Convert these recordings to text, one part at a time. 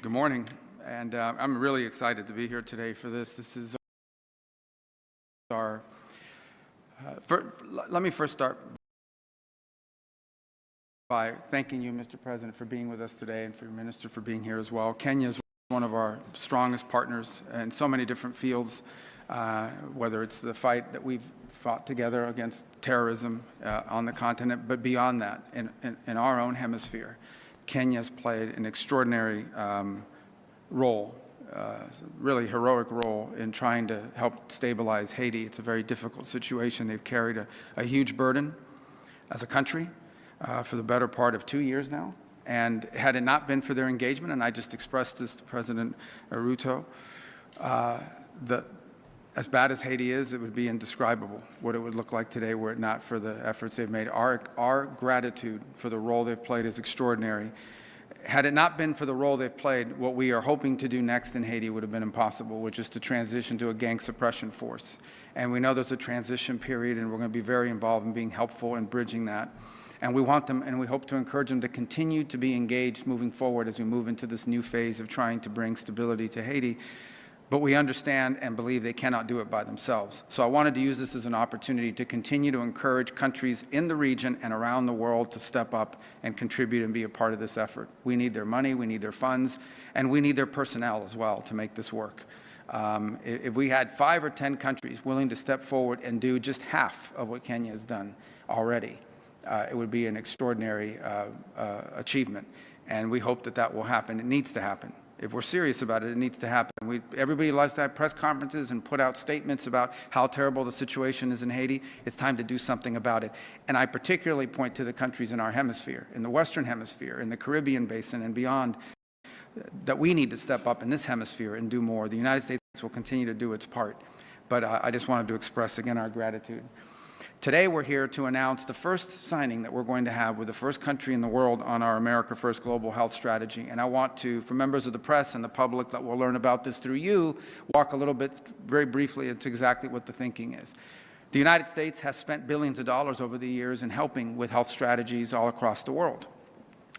Good morning, and I'm really excited to be here today for this. This is our, let me first start by thanking you, Mr. President, for being with us today and for your minister for being here as well. Kenya is one of our strongest partners in so many different fields, whether it's the fight that we've fought together against terrorism on the continent, but beyond that, in our own hemisphere. Kenya's played an extraordinary role, really heroic role in trying to help stabilize Haiti. It's a very difficult situation. They've carried a huge burden as a country for the better part of 2 years now. And had it not been for their engagement, and I just expressed this to President Ruto, as bad as Haiti is, it would be indescribable what it would look like today were it not for the efforts they've made. Our gratitude for the role they've played is extraordinary. Had it not been for the role they've played, what we are hoping to do next in Haiti would have been impossible, which is to transition to a gang suppression force. And we know there's a transition period, and we're going to be very involved in being helpful in bridging that. And we want them, and we hope to encourage them to continue to be engaged moving forward as we move into this new phase of trying to bring stability to Haiti. But we understand and believe they cannot do it by themselves. So I wanted to use this as an opportunity to continue to encourage countries in the region and around the world to step up and contribute and be a part of this effort. We need their money, we need their funds, and we need their personnel as well to make this work. If we had 5 or 10 countries willing to step forward and do just half of what Kenya has done already, it would be an extraordinary achievement. And we hope that that will happen. It needs to happen. If we're serious about it, it needs to happen. Everybody loves to have press conferences and put out statements about how terrible the situation is in Haiti. It's time to do something about it. And I particularly point to the countries in our hemisphere, in the Western Hemisphere, in the Caribbean Basin and beyond, that we need to step up in this hemisphere and do more. The United States will continue to do its part. But I just wanted to express again our gratitude. Today we're here to announce the first signing that we're going to have with the first country in the world on our America First Global Health Strategy. And I want to, for members of the press and the public that will learn about this through you, walk a little bit, very briefly, into exactly what the thinking is. The United States has spent billions of dollars over the years in helping with health strategies all across the world.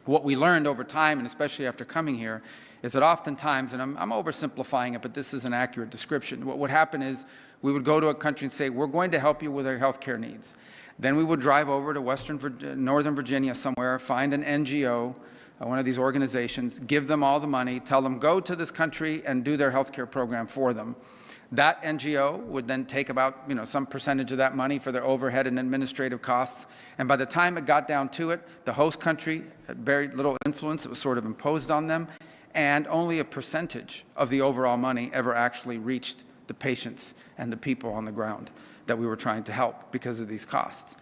What we learned over time, and especially after coming here, is that oftentimes, and I'm oversimplifying it, but this is an accurate description, what would happen is we would go to a country and say, we're going to help you with your health care needs. Then we would drive over to Northern Virginia somewhere, find an NGO, one of these organizations, give them all the money, tell them, go to this country and do their health care program for them. That NGO would then take about some percentage of that money for their overhead and administrative costs. And by the time it got down to it, the host country had very little influence. It was sort of imposed on them. And only a percentage of the overall money ever actually reached the patients and the people on the ground that we were trying to help because of these costs.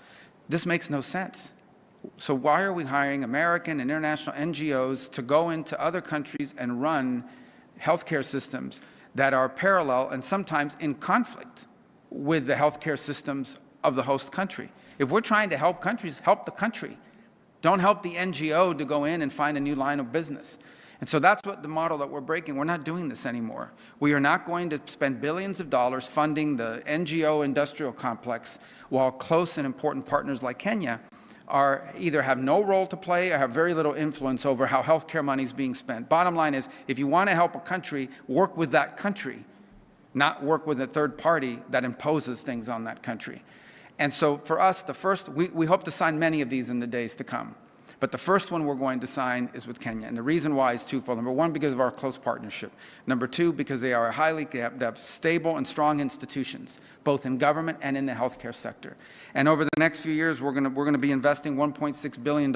This makes no sense. So why are we hiring American and international NGOs to go into other countries and run healthcare systems that are parallel and sometimes in conflict with the healthcare systems of the host country? If we're trying to help countries, help the country. Don't help the NGO to go in and find a new line of business. And so that's what the model that we're breaking. We're not doing this anymore. We are not going to spend billions of dollars funding the NGO industrial complex while close and important partners like Kenya either have no role to play or have very little influence over how healthcare money is being spent. Bottom line is, if you want to help a country, work with that country, not work with a third party that imposes things on that country. And so for us, we hope to sign many of these in the days to come. But the first one we're going to sign is with Kenya. And the reason why is twofold. Number one, because of our close partnership. Number two, because they are highly stable and strong institutions, both in government and in the healthcare sector. And over the next few years, we're going to be investing $1.6 billion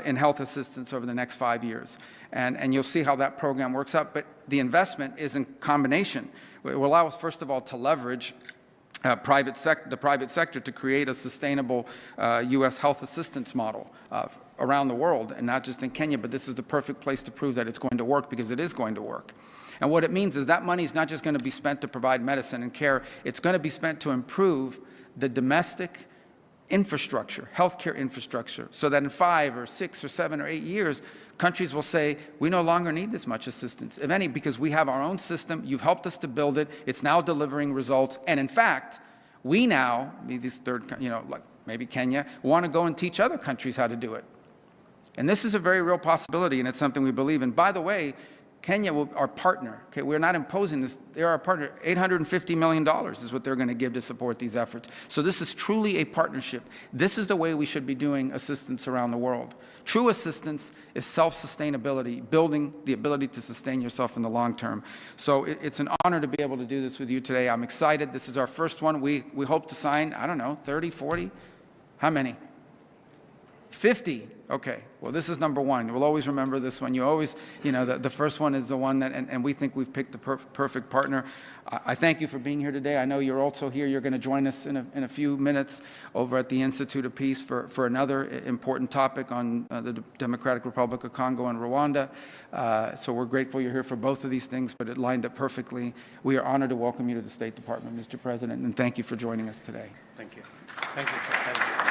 in health assistance over the next 5 years. And you'll see how that program works out. But the investment is in combination. It will allow us, first of all, to leverage the private sector to create a sustainable U.S. health assistance model around the world, and not just in Kenya, but this is the perfect place to prove that it's going to work, because it is going to work. And what it means is that money is not just going to be spent to provide medicine and care, it's going to be spent to improve the domestic infrastructure, healthcare infrastructure, so that in 5 or 6 or 7 or 8 years, countries will say, we no longer need this much assistance, if any, because we have our own system, you've helped us to build it, it's now delivering results, and in fact, we now, these like maybe Kenya, want to go and teach other countries how to do it. And this is a very real possibility, and it's something we believe in. By the way, Kenya, our partner. Okay, we're not imposing this. They're our partner. $850 million is what they're going to give to support these efforts. So this is truly a partnership. This is the way we should be doing assistance around the world. True assistance is self-sustainability, building the ability to sustain yourself in the long term. So it's an honor to be able to do this with you today. I'm excited. This is our first one. We hope to sign, I don't know, 30, 40? How many? 50. Okay, well, this is number one. We'll always remember this one. You always, you know, the first one is the one that, and we think we've picked the perfect partner. I thank you for being here today. I know you're also here. You're going to join us in a few minutes over at the Institute of Peace for another important topic on the Democratic Republic of Congo and Rwanda. So we're grateful you're here for both of these things, but it lined up perfectly. We are honored to welcome you to the State Department, Mr. President, and thank you for joining us today. Thank you. Thank you, sir. Thank you.